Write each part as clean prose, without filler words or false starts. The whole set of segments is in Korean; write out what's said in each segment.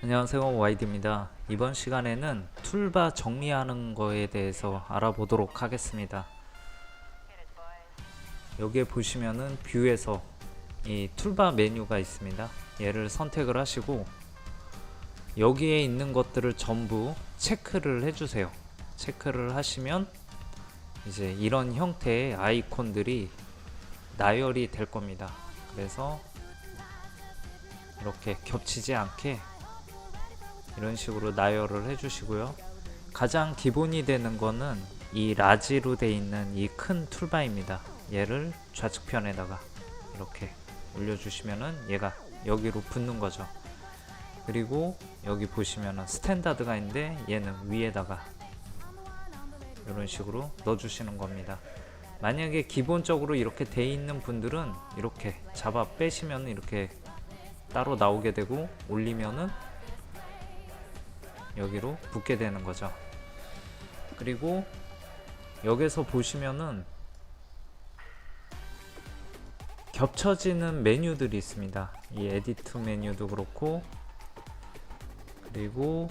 안녕하세요, YD입니다. 이번 시간에는 툴바 정리하는 거에 대해서 알아보도록 하겠습니다. 여기에 보시면은 뷰에서 이 툴바 메뉴가 있습니다. 얘를 선택을 하시고 여기에 있는 것들을 전부 체크를 해주세요. 체크를 하시면 이제 이런 형태의 아이콘들이 나열이 될 겁니다. 그래서 이렇게 겹치지 않게 이런 식으로 나열을 해주시고요. 가장 기본이 되는 거는 이 라지로 되어 있는 이 큰 툴바입니다. 얘를 좌측편에다가 이렇게 올려주시면은 얘가 여기로 붙는 거죠. 그리고 여기 보시면은 스탠다드가 있는데 얘는 위에다가 이런 식으로 넣어주시는 겁니다. 만약에 기본적으로 이렇게 돼 있는 분들은 이렇게 잡아 빼시면 이렇게 따로 나오게 되고 올리면은 여기로 붙게 되는 거죠. 그리고 여기서 보시면은 겹쳐지는 메뉴들이 있습니다. 이 에디트 메뉴도 그렇고, 그리고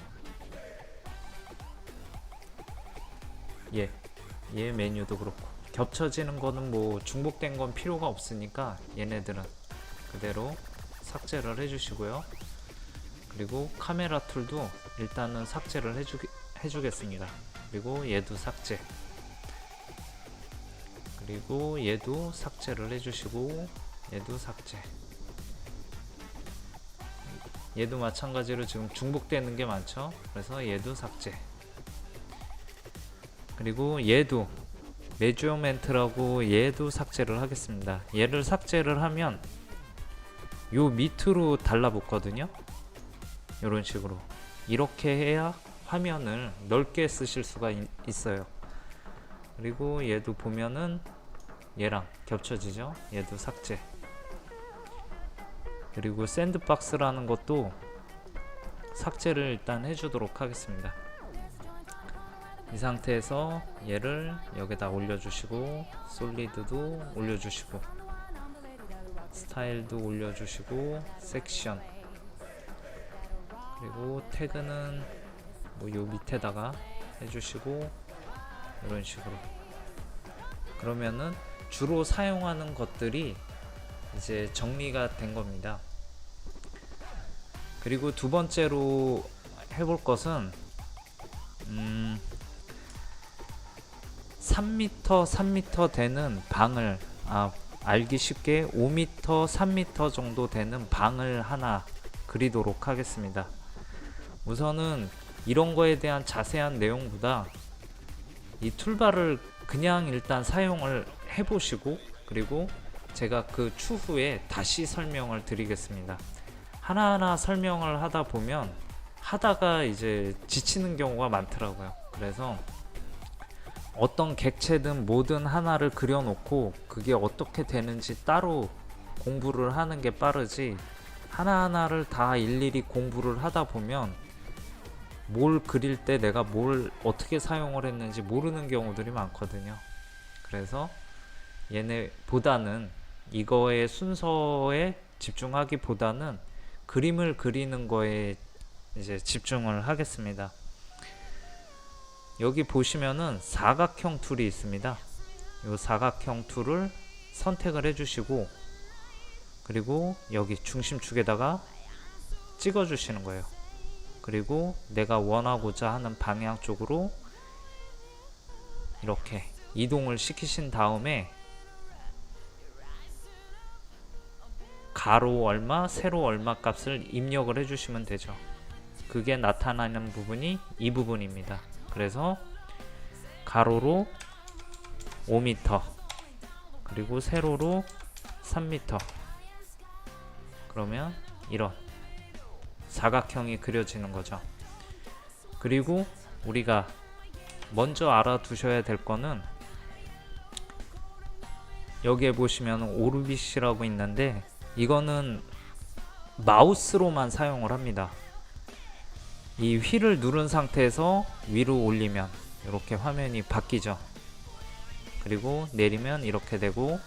얘 메뉴도 그렇고, 겹쳐지는 거는 뭐 중복된 건 필요가 없으니까 얘네들은 그대로 삭제를 해주시고요. 그리고 카메라 툴도 일단은 삭제를 해주겠습니다. 그리고 얘도 삭제, 그리고 얘도 삭제를 해주시고, 얘도 삭제, 얘도 마찬가지로 지금 중복되는 게 많죠. 그래서 얘도 삭제. 그리고 얘도 메저먼트라고 얘도 삭제를 하겠습니다. 얘를 삭제를 하면 요 밑으로 달라붙거든요. 이런 식으로 이렇게 해야 화면을 넓게 쓰실 수가 있어요. 그리고 얘도 보면은 얘랑 겹쳐지죠. 얘도 삭제. 그리고 샌드박스라는 것도 삭제를 일단 해주도록 하겠습니다. 이 상태에서 얘를 여기다 올려주시고, 솔리드도 올려주시고, 스타일도 올려주시고, 섹션, 그리고 태그는 뭐 요 밑에다가 해주시고, 이런 식으로. 그러면은 주로 사용하는 것들이 이제 정리가 된 겁니다. 그리고 두 번째로 해볼 것은 3m, 3m 되는 방을 알기 쉽게 5m, 3m 정도 되는 방을 하나 그리도록 하겠습니다. 우선은 이런 거에 대한 자세한 내용보다 이 툴바를 그냥 일단 사용을 해보시고, 그리고 제가 그 추후에 다시 설명을 드리겠습니다. 하나하나 설명을 하다 보면 하다가 이제 지치는 경우가 많더라고요. 그래서 어떤 객체든 뭐든 하나를 그려놓고 그게 어떻게 되는지 따로 공부를 하는 게 빠르지, 하나하나를 다 일일이 공부를 하다 보면 뭘 그릴 때 내가 뭘 어떻게 사용을 했는지 모르는 경우들이 많거든요. 그래서 얘네보다는 이거의 순서에 집중하기보다는 그림을 그리는 거에 이제 집중을 하겠습니다. 여기 보시면은 사각형 툴이 있습니다. 이 사각형 툴을 선택을 해주시고, 그리고 여기 중심축에다가 찍어 주시는 거예요. 그리고 내가 원하고자 하는 방향 쪽으로 이렇게 이동을 시키신 다음에 가로 얼마, 세로 얼마 값을 입력을 해주시면 되죠. 그게 나타나는 부분이 이 부분입니다. 그래서 가로로 5m, 그리고 세로로 3m, 그러면 이런 사각형이 그려지는 거죠. 그리고 우리가 먼저 알아두셔야 될 거는 여기에 보시면 오르빗이라고 있는데 이거는 마우스로만 사용을 합니다. 이 휠을 누른 상태에서 위로 올리면 이렇게 화면이 바뀌죠. 그리고 내리면 이렇게 되고,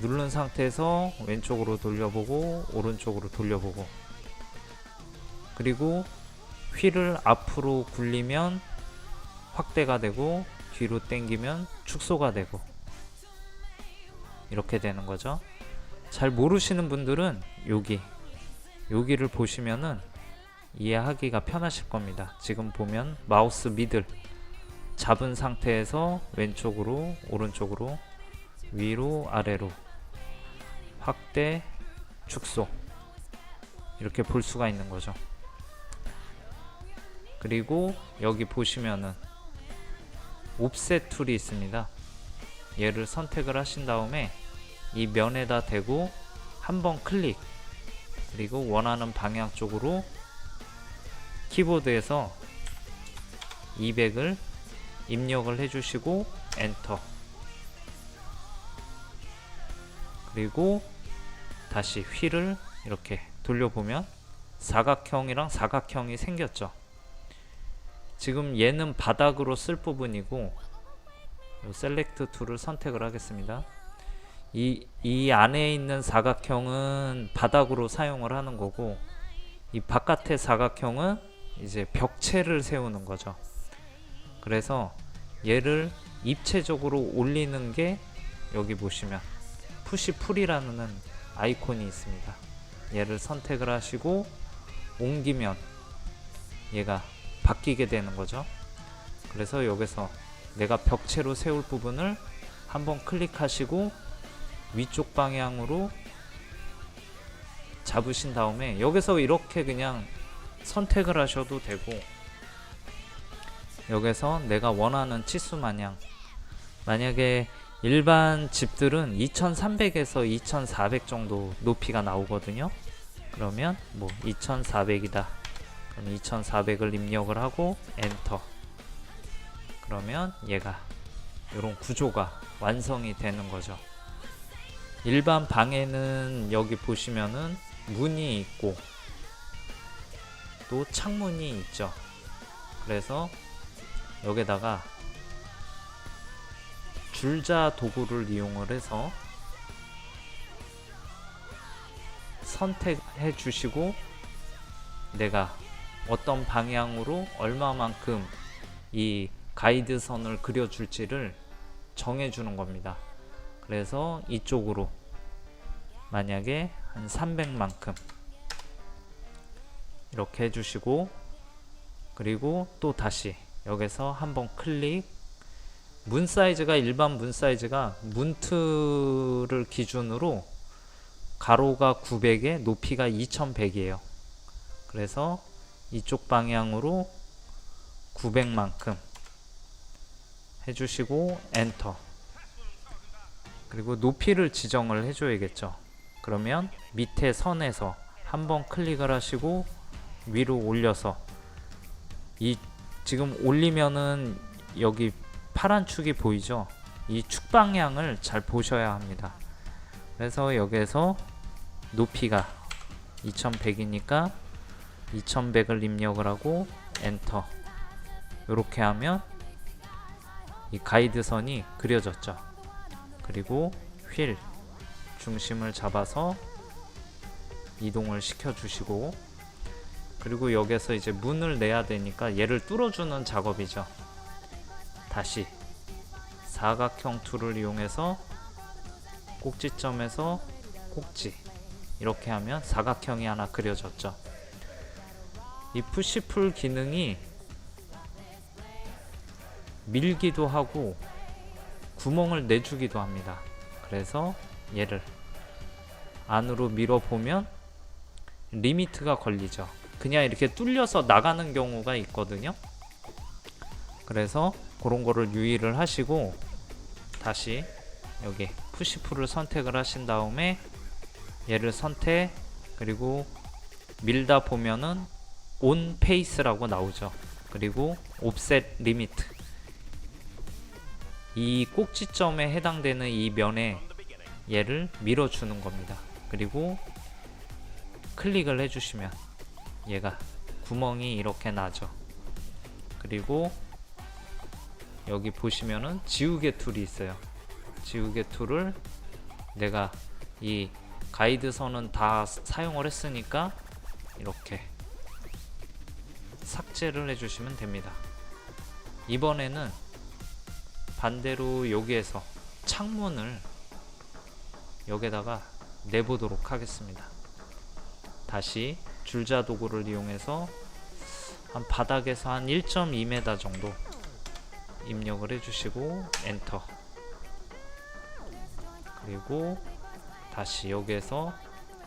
누른 상태에서 왼쪽으로 돌려보고 오른쪽으로 돌려보고, 그리고 휠을 앞으로 굴리면 확대가 되고 뒤로 당기면 축소가 되고 이렇게 되는 거죠. 잘 모르시는 분들은 여기를 보시면은 이해하기가 편하실 겁니다. 지금 보면 마우스 미들 잡은 상태에서 왼쪽으로 오른쪽으로 위로 아래로 확대 축소 이렇게 볼 수가 있는 거죠. 그리고 여기 보시면은 옵셋 툴이 있습니다. 얘를 선택을 하신 다음에 이 면에다 대고 한번 클릭, 그리고 원하는 방향 쪽으로 키보드에서 200을 입력을 해주시고 엔터, 그리고 다시 휠을 이렇게 돌려보면 사각형이랑 사각형이 생겼죠. 지금 얘는 바닥으로 쓸 부분이고 셀렉트 툴을 선택을 하겠습니다. 이 안에 있는 사각형은 바닥으로 사용을 하는 거고, 이 바깥의 사각형은 이제 벽체를 세우는 거죠. 그래서 얘를 입체적으로 올리는 게 여기 보시면 푸시 풀이라는 아이콘이 있습니다. 얘를 선택을 하시고 옮기면 얘가 바뀌게 되는 거죠. 그래서 여기서 내가 벽체로 세울 부분을 한번 클릭하시고 위쪽 방향으로 잡으신 다음에 여기서 이렇게 그냥 선택을 하셔도 되고, 여기서 내가 원하는 치수 마냥, 만약에 일반 집들은 2300에서 2400 정도 높이가 나오거든요. 그러면 뭐 2400이다. 그럼 2400을 입력을 하고 엔터. 그러면 얘가 이런 구조가 완성이 되는 거죠. 일반 방에는 여기 보시면은 문이 있고 또 창문이 있죠. 그래서 여기다가 줄자 도구를 이용을 해서 선택해 주시고 내가 어떤 방향으로 얼마만큼 이 가이드선을 그려줄지를 정해주는 겁니다. 그래서 이쪽으로 만약에 한 300만큼 이렇게 해주시고, 그리고 또 다시 여기서 한번 클릭, 문 사이즈가 일반 문 사이즈가 문틀을 기준으로 가로가 900에 높이가 2100이에요. 그래서 이쪽 방향으로 900만큼 해주시고 엔터. 그리고 높이를 지정을 해줘야겠죠. 그러면 밑에 선에서 한번 클릭을 하시고 위로 올려서, 이 지금 올리면은 여기 파란 축이 보이죠? 이 축 방향을 잘 보셔야 합니다. 그래서 여기에서 높이가 2100이니까 2100을 입력을 하고 엔터. 이렇게 하면 이 가이드선이 그려졌죠. 그리고 휠 중심을 잡아서 이동을 시켜 주시고, 그리고 여기서 이제 문을 내야 되니까 얘를 뚫어주는 작업이죠. 다시 사각형 툴을 이용해서 꼭지점에서 꼭지 이렇게 하면 사각형이 하나 그려졌죠. 이 푸시풀 기능이 밀기도 하고 구멍을 내주기도 합니다. 그래서 얘를 안으로 밀어보면 리미트가 걸리죠. 그냥 이렇게 뚫려서 나가는 경우가 있거든요. 그래서 그런 거를 유의를 하시고 다시 여기 푸시풀을 선택을 하신 다음에 얘를 선택, 그리고 밀다 보면은 온 페이스라고 나오죠. 그리고 옵셋 리미트, 이 꼭지점에 해당되는 이 면에 얘를 밀어주는 겁니다. 그리고 클릭을 해주시면 얘가 구멍이 이렇게 나죠. 그리고 여기 보시면은 지우개 툴이 있어요. 지우개 툴을 내가 이 가이드선은 다 사용을 했으니까 이렇게 삭제를 해주시면 됩니다. 이번에는 반대로 여기에서 창문을 여기다가 내보도록 하겠습니다. 다시 줄자 도구를 이용해서 한 바닥에서 한 1.2m 정도 입력을 해주시고 엔터. 그리고 다시 여기에서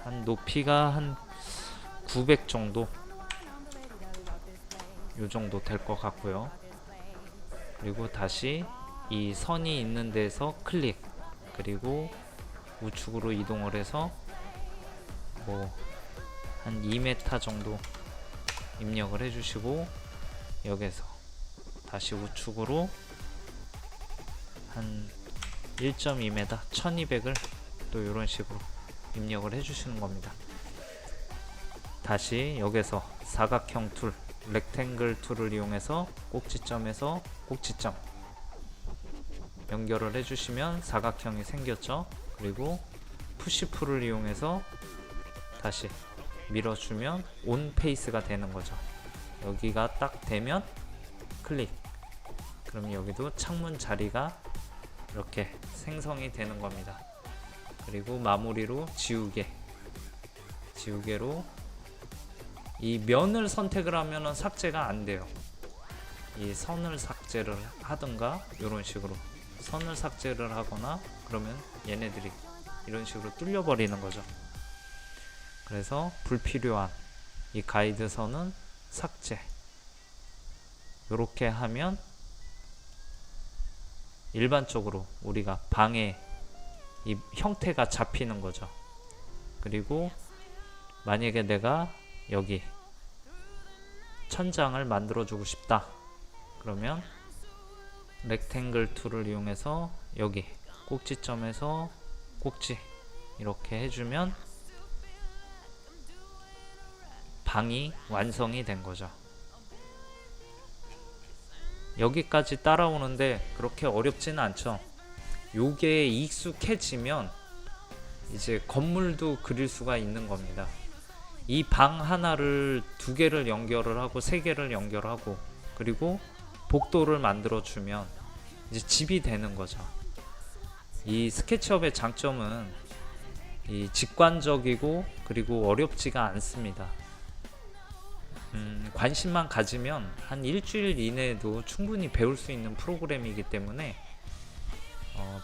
한 높이가 한 900 정도, 요 정도 될 것 같고요. 그리고 다시 이 선이 있는 데서 클릭, 그리고 우측으로 이동을 해서 뭐 한 2m 정도 입력을 해주시고, 여기서 다시 우측으로 한 1.2m 1200을 또 이런 식으로 입력을 해주시는 겁니다. 다시 여기서 사각형 툴, 렉탱글 툴을 이용해서 꼭지점에서 꼭지점 연결을 해주시면 사각형이 생겼죠. 그리고 푸시풀을 이용해서 다시 밀어주면 온 페이스가 되는 거죠. 여기가 딱 되면 클릭. 그럼 여기도 창문 자리가 이렇게 생성이 되는 겁니다. 그리고 마무리로 지우개로 이 면을 선택을 하면은 삭제가 안 돼요. 이 선을 삭제를 하든가 이런 식으로 선을 삭제를 하거나 그러면 얘네들이 이런 식으로 뚫려 버리는 거죠. 그래서 불필요한 이 가이드선은 삭제. 이렇게 하면 일반적으로 우리가 방의 이 형태가 잡히는 거죠. 그리고 만약에 내가 여기 천장을 만들어 주고 싶다 그러면 렉탱글 툴을 이용해서 여기 꼭지점에서 꼭지 이렇게 해주면 방이 완성이 된 거죠. 여기까지 따라오는데 그렇게 어렵지는 않죠. 요게 익숙해지면 이제 건물도 그릴 수가 있는 겁니다. 이 방 하나를 2개를 연결을 하고 3개를 연결하고 그리고 복도를 만들어 주면 이제 집이 되는 거죠. 이 스케치업의 장점은 이 직관적이고 그리고 어렵지가 않습니다. 관심만 가지면 한 일주일 이내에도 충분히 배울 수 있는 프로그램이기 때문에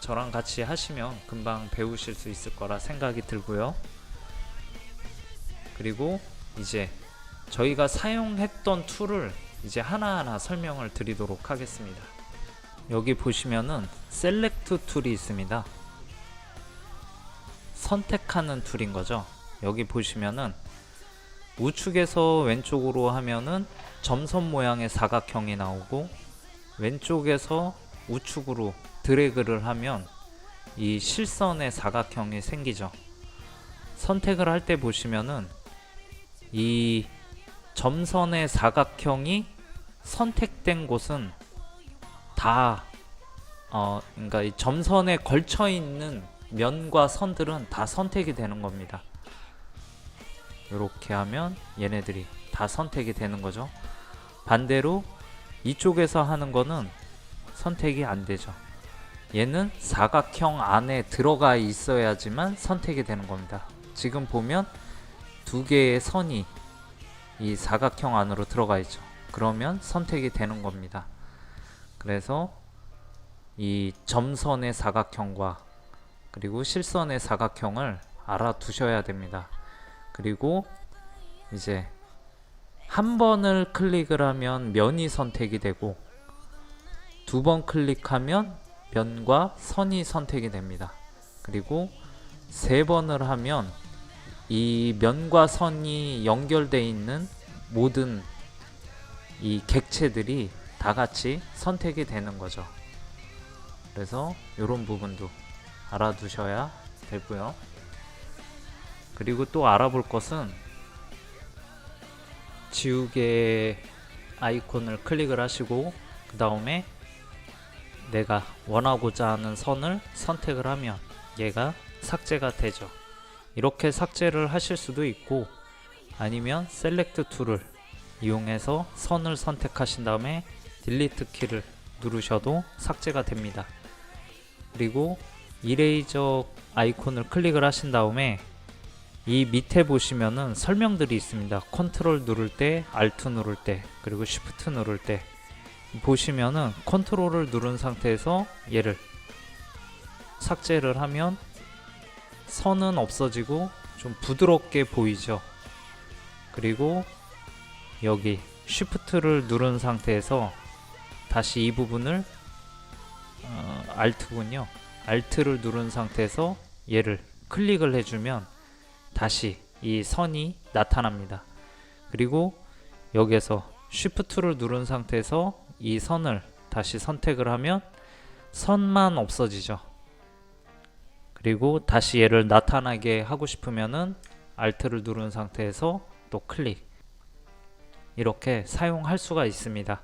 저랑 같이 하시면 금방 배우실 수 있을 거라 생각이 들고요. 그리고 이제 저희가 사용했던 툴을 이제 하나하나 설명을 드리도록 하겠습니다. 여기 보시면은 셀렉트 툴이 있습니다. 선택하는 툴인 거죠. 여기 보시면은 우측에서 왼쪽으로 하면은 점선 모양의 사각형이 나오고 왼쪽에서 우측으로 드래그를 하면 이 실선의 사각형이 생기죠. 선택을 할 때 보시면은 이 점선의 사각형이 선택된 곳은 다 그러니까 이 점선에 걸쳐 있는 면과 선들은 다 선택이 되는 겁니다. 이렇게 하면 얘네들이 다 선택이 되는 거죠. 반대로 이쪽에서 하는 거는 선택이 안 되죠. 얘는 사각형 안에 들어가 있어야지만 선택이 되는 겁니다. 지금 보면 2개의 선이 이 사각형 안으로 들어가 있죠. 그러면 선택이 되는 겁니다. 그래서 이 점선의 사각형과 그리고 실선의 사각형을 알아두셔야 됩니다. 그리고 이제 한 번을 클릭을 하면 면이 선택이 되고 2번 클릭하면 면과 선이 선택이 됩니다. 그리고 3번을 하면 이 면과 선이 연결되어 있는 모든 이 객체들이 다 같이 선택이 되는 거죠. 그래서 이런 부분도 알아두셔야 되고요. 그리고 또 알아볼 것은 지우개 아이콘을 클릭을 하시고 그 다음에 내가 원하고자 하는 선을 선택을 하면 얘가 삭제가 되죠. 이렇게 삭제를 하실 수도 있고 아니면 셀렉트 툴을 이용해서 선을 선택하신 다음에 딜리트 키를 누르셔도 삭제가 됩니다. 그리고 이레이저 아이콘을 클릭을 하신 다음에 이 밑에 보시면은 설명들이 있습니다. 컨트롤 누를 때, 알트 누를 때, 그리고 쉬프트 누를 때 보시면은 컨트롤을 누른 상태에서 얘를 삭제를 하면 선은 없어지고 좀 부드럽게 보이죠. 그리고 여기 쉬프트를 누른 상태에서 다시 이 부분을 알트군요. 알트를 누른 상태에서 얘를 클릭을 해주면 다시 이 선이 나타납니다. 그리고 여기에서 쉬프트를 누른 상태에서 이 선을 다시 선택을 하면 선만 없어지죠. 그리고 다시 얘를 나타나게 하고 싶으면은 알트를 누른 상태에서 또 클릭, 이렇게 사용할 수가 있습니다.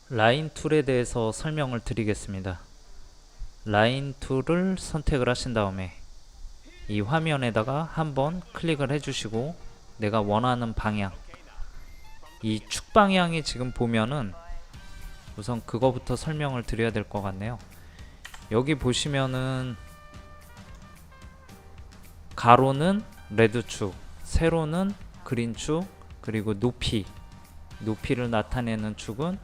라인 툴에 대해서 설명을 드리겠습니다. 라인 툴을 선택을 하신 다음에 이 화면에다가 한번 클릭을 해주시고 내가 원하는 방향, 이 축 방향이 지금 보면은 우선 그거부터 설명을 드려야 될 것 같네요. 여기 보시면은 가로는 레드 축, 세로는 그린 축, 그리고 높이를 나타내는 축은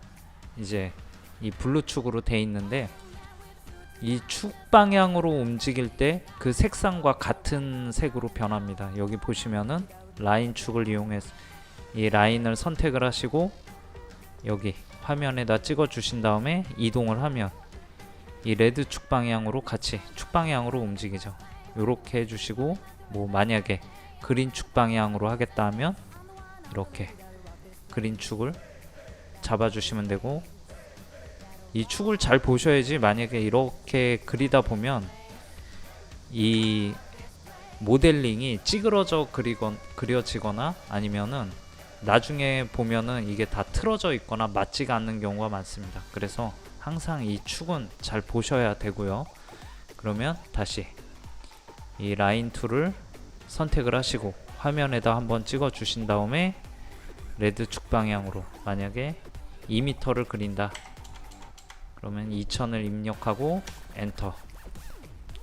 이제 이 블루 축으로 돼 있는데, 이 축 방향으로 움직일 때 그 색상과 같은 색으로 변합니다. 여기 보시면은 라인 축을 이용해서 이 라인을 선택을 하시고 여기 화면에다 찍어 주신 다음에 이동을 하면 이 레드 축 방향으로 같이 축 방향으로 움직이죠. 요렇게 해주시고, 뭐 만약에 그린 축 방향으로 하겠다 하면 이렇게 그린 축을 잡아주시면 되고, 이 축을 잘 보셔야지 만약에 이렇게 그리다 보면 이 모델링이 찌그러져 그려지거나 아니면은 나중에 보면은 이게 다 틀어져 있거나 맞지가 않는 경우가 많습니다. 그래서 항상 이 축은 잘 보셔야 되고요. 그러면 다시 이 라인 툴을 선택을 하시고 화면에다 한번 찍어 주신 다음에 레드 축 방향으로 만약에 2m를 그린다 그러면 2000을 입력하고 엔터,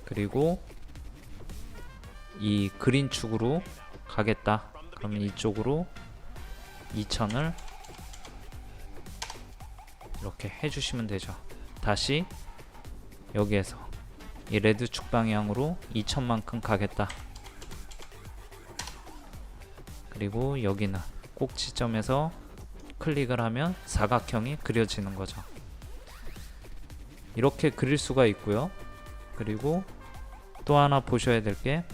그리고 이 그린 축으로 가겠다 그러면 이쪽으로 2000을 이렇게 해주시면 되죠. 다시 여기에서 이 레드 축 방향으로 2000만큼 가겠다, 그리고 여기는 꼭지점에서 클릭을 하면 사각형이 그려지는 거죠. 이렇게 그릴 수가 있고요. 그리고 또 하나 보셔야 될 게,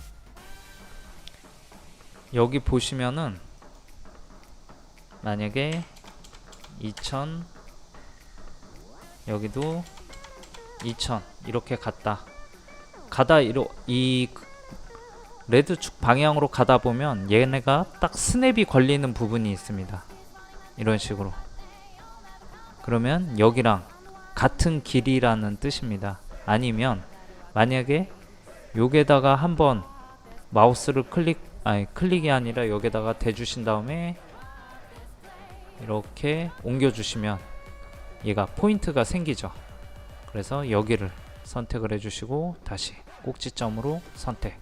여기 보시면은 만약에 2000 여기도 2000 이렇게 가다 이 레드 축 방향으로 가다 보면 얘네가 딱 스냅이 걸리는 부분이 있습니다. 이런 식으로. 그러면 여기랑 같은 길이라는 뜻입니다. 아니면 만약에 여기에다가 한번 마우스를 클릭이 아니라 여기에다가 대주신 다음에 이렇게 옮겨주시면 얘가 포인트가 생기죠. 그래서 여기를 선택을 해주시고 다시 꼭지점으로 선택.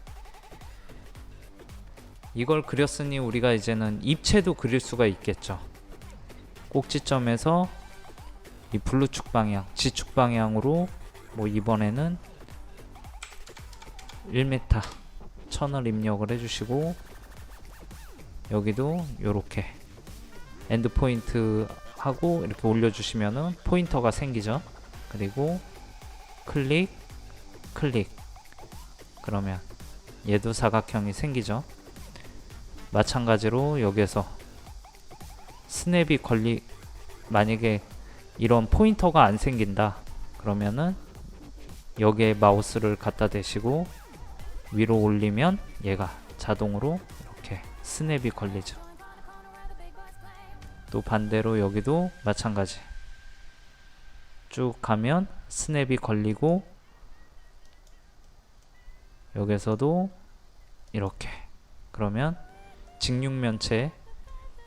이걸 그렸으니 우리가 이제는 입체도 그릴 수가 있겠죠. 꼭지점에서 이 블루축 방향, 지축 방향으로 뭐 이번에는 1m 1000을 입력을 해주시고 여기도 요렇게 엔드포인트 하고 이렇게 올려주시면은 포인터가 생기죠. 그리고 클릭 그러면 얘도 사각형이 생기죠. 마찬가지로 여기에서 스냅이 만약에 이런 포인터가 안 생긴다 그러면은 여기에 마우스를 갖다 대시고 위로 올리면 얘가 자동으로 이렇게 스냅이 걸리죠. 또 반대로 여기도 마찬가지 쭉 가면 스냅이 걸리고 여기서도 이렇게, 그러면 직육면체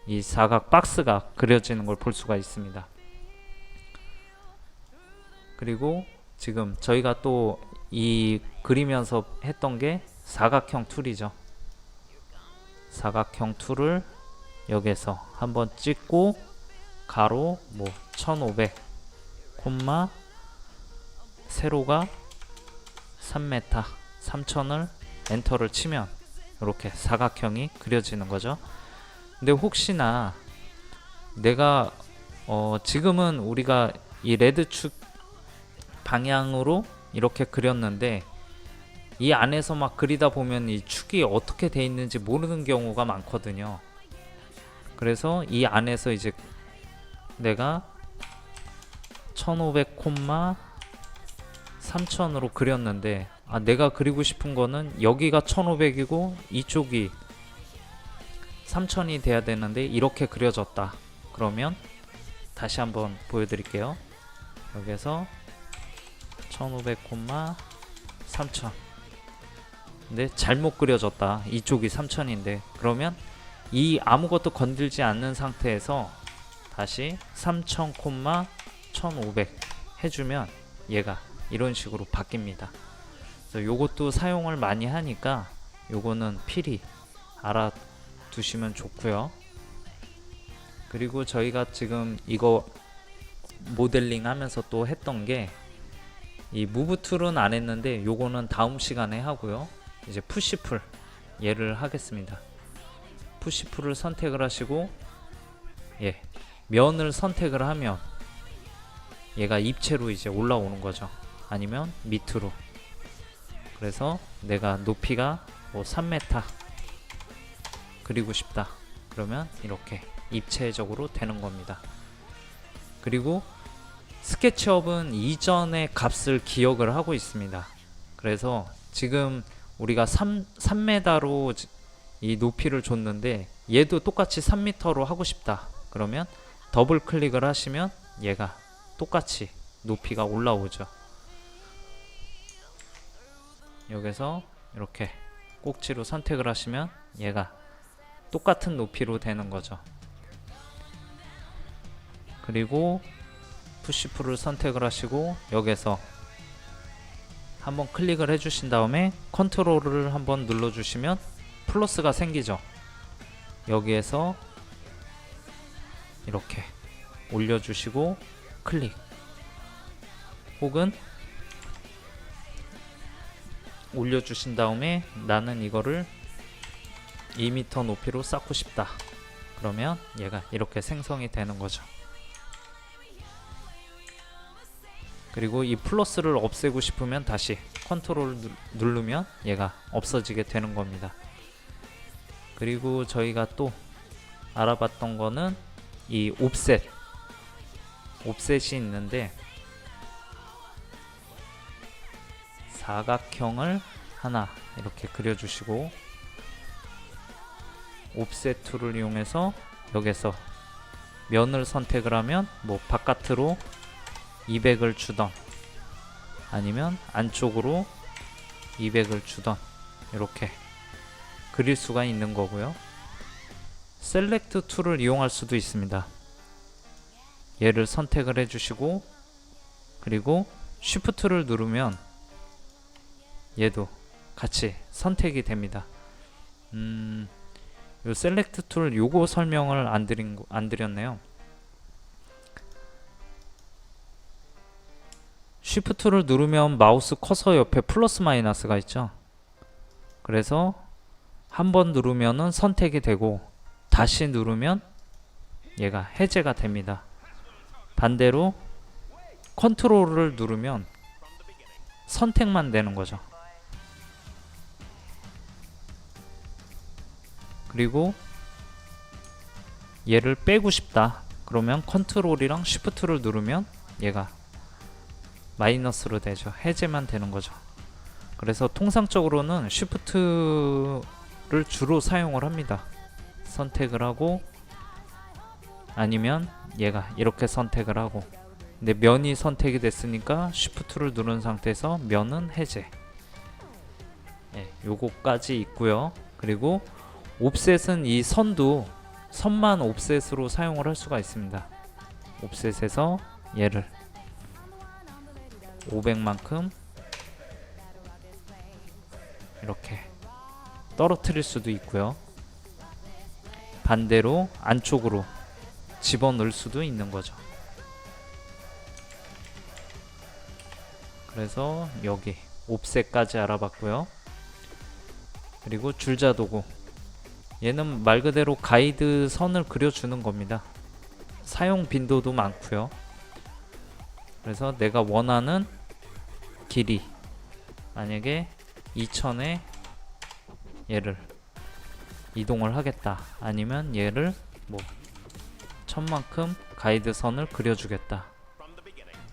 이 사각 박스가 그려지는 걸 볼 수가 있습니다. 그리고 지금 저희가 또 이 그리면서 했던 게 사각형 툴이죠. 사각형 툴을 여기서 한번 찍고 가로 뭐 1500 콤마 세로가 3m 3000을 엔터를 치면 이렇게 사각형이 그려지는 거죠. 근데 혹시나 내가 지금은 우리가 이 레드축 방향으로 이렇게 그렸는데 이 안에서 막 그리다 보면 이 축이 어떻게 돼 있는지 모르는 경우가 많거든요. 그래서 이 안에서 이제 내가 1500 콤마 3000으로 그렸는데 내가 그리고 싶은 거는 여기가 1500이고 이쪽이 3000이 돼야 되는데 이렇게 그려졌다. 그러면 다시 한번 보여드릴게요. 여기서 1500 콤마 3000 근데 잘못 그려졌다. 이쪽이 3000인데 그러면 이 아무것도 건들지 않는 상태에서 다시 3000 콤마 1500 해주면 얘가 이런 식으로 바뀝니다. 그래서 요것도 사용을 많이 하니까 요거는 필히 알아두시면 좋고요. 그리고 저희가 지금 이거 모델링 하면서 또 했던 게 이 무브 툴은 안 했는데 요거는 다음 시간에 하고요. 이제 푸시풀 얘를 하겠습니다. 푸시풀을 선택을 하시고 면을 선택을 하면 얘가 입체로 이제 올라오는 거죠. 아니면 밑으로. 그래서 내가 높이가 뭐 3m 그리고 싶다. 그러면 이렇게 입체적으로 되는 겁니다. 그리고 스케치업은 이전의 값을 기억을 하고 있습니다. 그래서 지금 우리가 3m로 이 높이를 줬는데 얘도 똑같이 3m로 하고 싶다. 그러면 더블 클릭을 하시면 얘가 똑같이 높이가 올라오죠. 여기서 이렇게 꼭지로 선택을 하시면 얘가 똑같은 높이로 되는 거죠. 그리고 푸시풀을 선택을 하시고 여기서 한번 클릭을 해주신 다음에 컨트롤을 한번 눌러주시면 플러스가 생기죠. 여기에서 이렇게 올려주시고 클릭 혹은 올려주신 다음에 나는 이거를 2m 높이로 쌓고 싶다. 그러면 얘가 이렇게 생성이 되는 거죠. 그리고 이 플러스를 없애고 싶으면 다시 컨트롤 누르면 얘가 없어지게 되는 겁니다. 그리고 저희가 또 알아봤던 거는 이 옵셋이 있는데 사각형을 하나 이렇게 그려주시고 옵셋 툴을 이용해서 여기서 면을 선택을 하면 뭐 바깥으로 200을 주던 아니면 안쪽으로 200을 주던 이렇게 그릴 수가 있는 거고요. 셀렉트 툴을 이용할 수도 있습니다. 얘를 선택을 해주시고 그리고 쉬프트를 누르면 얘도 같이 선택이 됩니다. 요 셀렉트 툴 요거 설명을 안 드렸네요. 쉬프트를 누르면 마우스 커서 옆에 플러스 마이너스가 있죠. 그래서 한번 누르면은 선택이 되고 다시 누르면 얘가 해제가 됩니다. 반대로 컨트롤을 누르면 선택만 되는 거죠. 그리고 얘를 빼고 싶다. 그러면 컨트롤이랑 쉬프트를 누르면 얘가 마이너스로 되죠. 해제만 되는 거죠. 그래서 통상적으로는 쉬프트를 주로 사용을 합니다. 선택을 하고 아니면 얘가 이렇게 선택을 하고 근데 면이 선택이 됐으니까 쉬프트를 누른 상태에서 면은 해제. 요거까지 있고요. 그리고 옵셋은 이 선도 선만 옵셋으로 사용을 할 수가 있습니다. 옵셋에서 얘를 500만큼 이렇게 떨어뜨릴 수도 있고요. 반대로 안쪽으로 집어넣을 수도 있는 거죠. 그래서 여기 옵셋까지 알아봤고요. 그리고 줄자 도구, 얘는 말 그대로 가이드 선을 그려주는 겁니다. 사용 빈도도 많고요. 그래서 내가 원하는 길이, 만약에 2000에 얘를 이동을 하겠다, 아니면 얘를 뭐 1000만큼 가이드 선을 그려주겠다,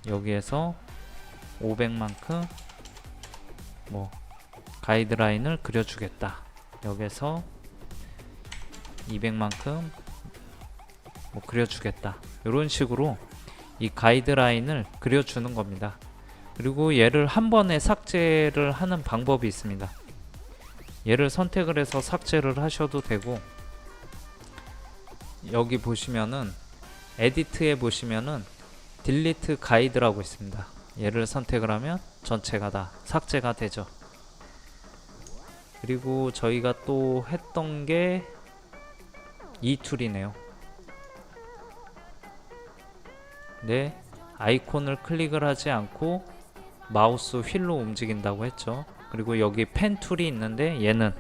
여기에서 500만큼 뭐 가이드라인을 그려주겠다, 여기에서 200만큼 뭐 그려주겠다, 이런 식으로 이 가이드라인을 그려주는 겁니다. 그리고 얘를 한 번에 삭제를 하는 방법이 있습니다. 얘를 선택을 해서 삭제를 하셔도 되고, 여기 보시면은 에디트에 보시면은 딜리트 가이드라고 있습니다. 얘를 선택을 하면 전체가 다 삭제가 되죠. 그리고 저희가 또 했던 게 이 툴이네요. 네, 아이콘을 클릭을 하지 않고 마우스 휠로 움직인다고 했죠. 그리고 여기 펜 툴이 있는데 얘는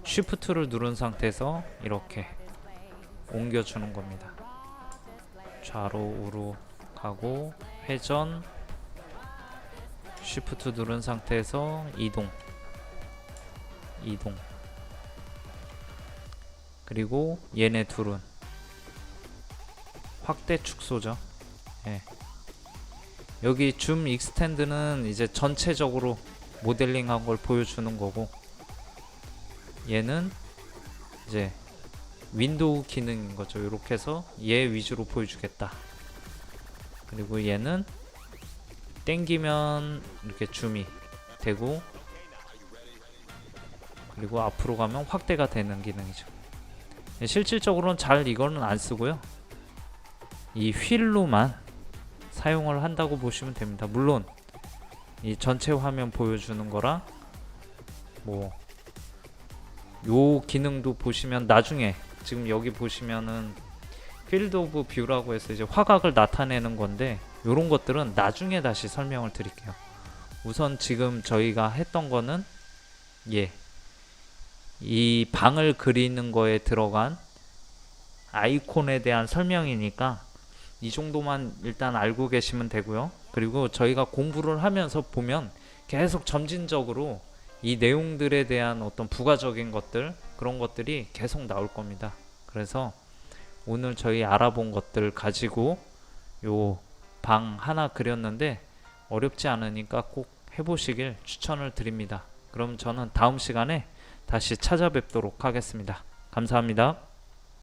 쉬프트를 누른 상태에서 이렇게 옮겨주는 겁니다. 좌로 우로 가고, 회전, 쉬프트 누른 상태에서 이동, 그리고 얘네 둘은 확대 축소죠. 예. 여기 줌 익스텐드는 이제 전체적으로 모델링한 걸 보여주는 거고, 얘는 이제 윈도우 기능인 거죠. 이렇게 해서 얘 위주로 보여주겠다. 그리고 얘는 땡기면 이렇게 줌이 되고, 그리고 앞으로 가면 확대가 되는 기능이죠. 실질적으로는 잘 이거는 안 쓰고요, 이 휠로만 사용을 한다고 보시면 됩니다. 물론 이 전체 화면 보여주는 거랑 뭐 요 기능도 보시면 나중에, 지금 여기 보시면은 필드 오브 뷰라고 해서 이제 화각을 나타내는 건데, 요런 것들은 나중에 다시 설명을 드릴게요. 우선 지금 저희가 했던 거는 이 방을 그리는 거에 들어간 아이콘에 대한 설명이니까 이 정도만 일단 알고 계시면 되고요. 그리고 저희가 공부를 하면서 보면 계속 점진적으로 이 내용들에 대한 어떤 부가적인 것들, 그런 것들이 계속 나올 겁니다. 그래서 오늘 저희 알아본 것들 가지고 요 방 하나 그렸는데 어렵지 않으니까 꼭 해보시길 추천을 드립니다. 그럼 저는 다음 시간에 다시 찾아뵙도록 하겠습니다. 감사합니다.